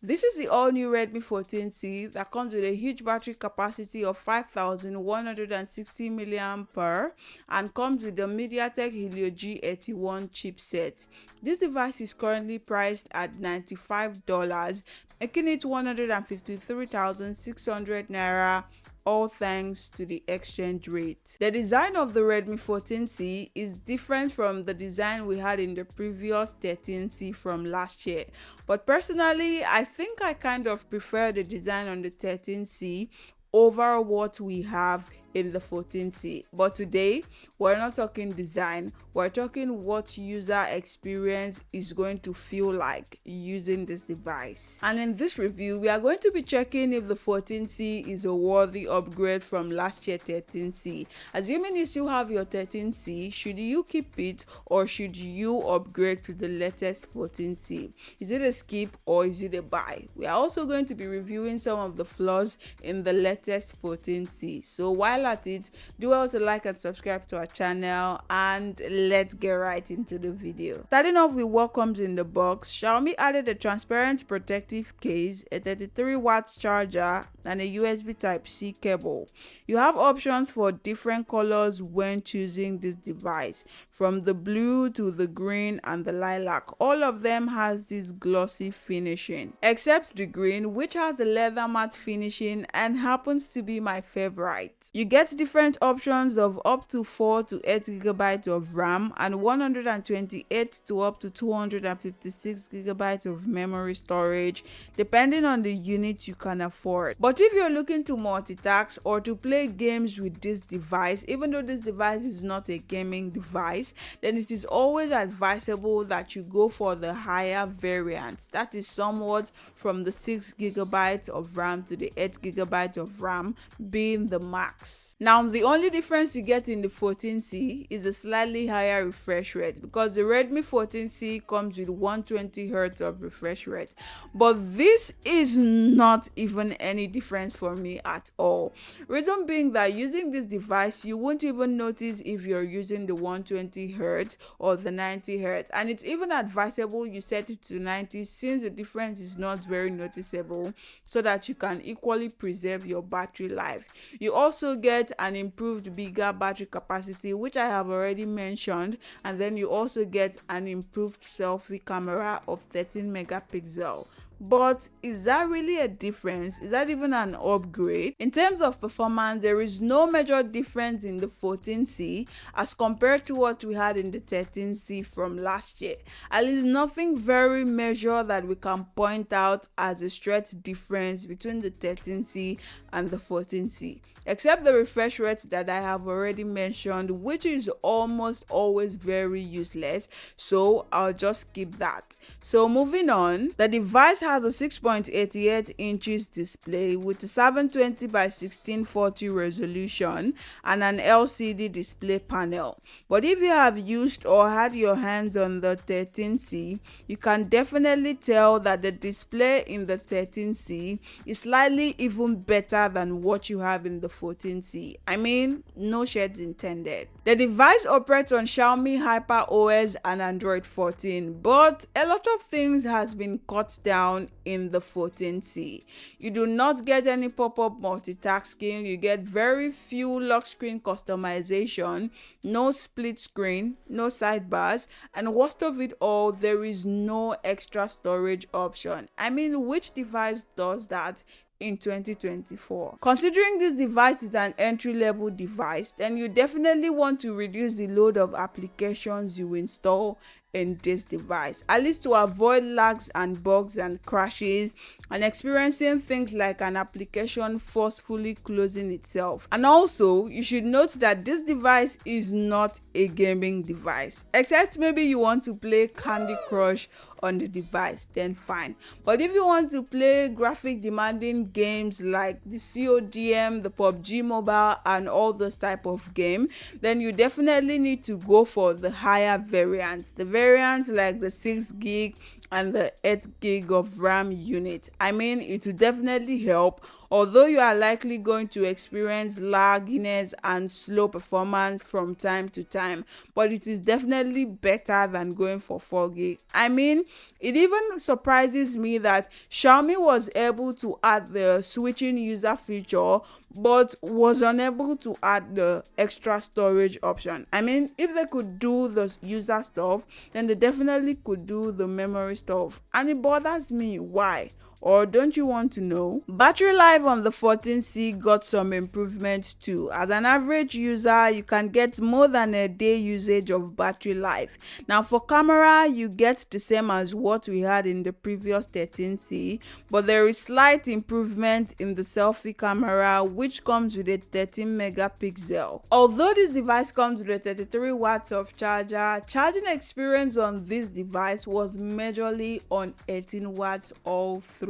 This is the all-new Redmi 14c that comes with a huge battery capacity of 5160 mAh and comes with the MediaTek Helio G81 chipset. This device is currently priced at $95, making it 153,600 naira, all thanks to the exchange rate. The design of the Redmi 14C is different from the design we had in the previous 13C from last year. But personally, I think I kind of prefer the design on the 13C over what we have in the 14C. But today, we're not talking design, we're talking what user experience is going to feel like using this device. And in this review, we are going to be checking if the 14C is a worthy upgrade from last year 13C. Assuming you still have your 13C, should you keep it or should you upgrade to the latest 14C? Is it a skip or is it a buy? We are also going to be reviewing some of the flaws in the latest 14C. So while at it, do well to like and subscribe to our channel, and let's get right into the video. Starting off with what comes in the box, Xiaomi added a transparent protective case, a 33 watts charger, and a USB Type-C cable. You have options for different colors when choosing this device, from the blue to the green and the lilac. All of them has this glossy finishing, except the green, which has a leather matte finishing and happens to be my favorite. You get different options of up to 4 to 8 GB of RAM and 128 to up to 256 GB of memory storage, depending on the unit you can afford. But if you're looking to multitask or to play games with this device, even though this device is not a gaming device, then it is always advisable that you go for the higher variant. That is somewhat from the 6 GB of RAM to the 8 GB of RAM being the max. Now, the only difference you get in the 14C is a slightly higher refresh rate, because the Redmi 14C comes with 120 Hz of refresh rate. But this is not even any difference for me at all. Reason being that using this device, you won't even notice if you're using the 120 Hz or the 90 Hz. And it's even advisable you set it to 90, since the difference is not very noticeable, so that you can equally preserve your battery life. You also get an improved bigger battery capacity, which I have already mentioned, and then you also get an improved selfie camera of 13 megapixel. But is that really a difference? Is that even an upgrade? In terms of performance, there is no major difference in the 14C as compared to what we had in the 13C from last year. At least nothing very major that we can point out as a straight difference between the 13C and the 14C, except the refresh rate that I have already mentioned, which is almost always very useless, so I'll just skip that. So moving on, the device has a 6.88 inches display with a 720 by 1640 resolution and an LCD display panel. But if you have used or had your hands on the 13C, you can definitely tell that the display in the 13C is slightly even better than what you have in the 14C. I mean, no shades intended. The device operates on Xiaomi HyperOS and Android 14, but a lot of things has been cut down in the 14C. You do not get any pop-up multitasking, you get very few lock screen customization, no split screen, no sidebars, and worst of it all, there is no extra storage option. I mean, which device does that in 2024? Considering this device is an entry-level device, then you definitely want to reduce the load of applications you install in this device, at least to avoid lags and bugs and crashes and experiencing things like an application forcefully closing itself. And also, you should note that this device is not a gaming device, except maybe you want to play Candy Crush on the device, then fine. But if you want to play graphic demanding games like the CODM, the PUBG Mobile, and all those type of game, then you definitely need to go for the higher variants. The variants like the 6 gig and the 8 gig of RAM unit. I mean, it will definitely help, although you are likely going to experience lagginess and slow performance from time to time, but it is definitely better than going for 4 gig. I mean, it even surprises me that Xiaomi was able to add the switching user feature but was unable to add the extra storage option. I mean, if they could do the user stuff, then they definitely could do the memory stuff. And it bothers me. Why? Or don't you want to know? Battery life on the 14C got some improvements too. As an average user, you can get more than a day usage of battery life. Now for camera, you get the same as what we had in the previous 13C, but there is slight improvement in the selfie camera, which comes with a 13 megapixel. Although this device comes with a 33 watts of charger, charging experience on this device was majorly on 18 watts all through.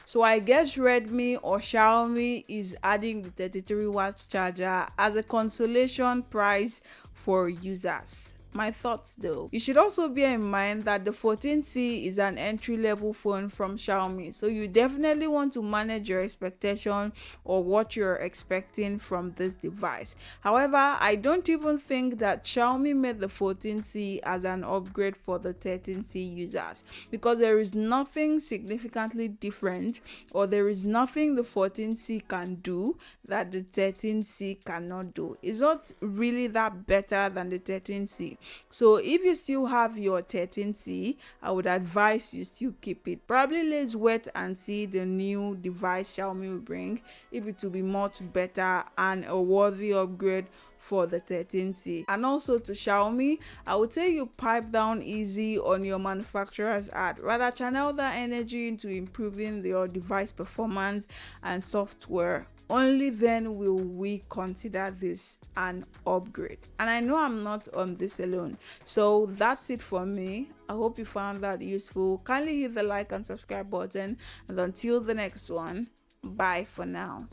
So I guess Redmi or Xiaomi is adding the 33 watts charger as a consolation price for users. My thoughts though. You should also bear in mind that the 14C is an entry-level phone from Xiaomi, so you definitely want to manage your expectation or what you're expecting from this device. However, I don't even think that Xiaomi made the 14C as an upgrade for the 13C users, because there is nothing significantly different, or there is nothing the 14C can do that the 13C cannot do. It's not really that better than the 13C. So if you still have your 13C, I would advise you still keep it. Probably let's wait and see the new device Xiaomi will bring, if it will be much better and a worthy upgrade for the 13C. And also to Xiaomi, I would say you pipe down easy on your manufacturer's ad. Rather channel that energy into improving your device performance and software. Only then will we consider this an upgrade. And I know I'm not on this alone. So that's it for me. I hope you found that useful. Kindly hit the like and subscribe button. And until the next one, bye for now.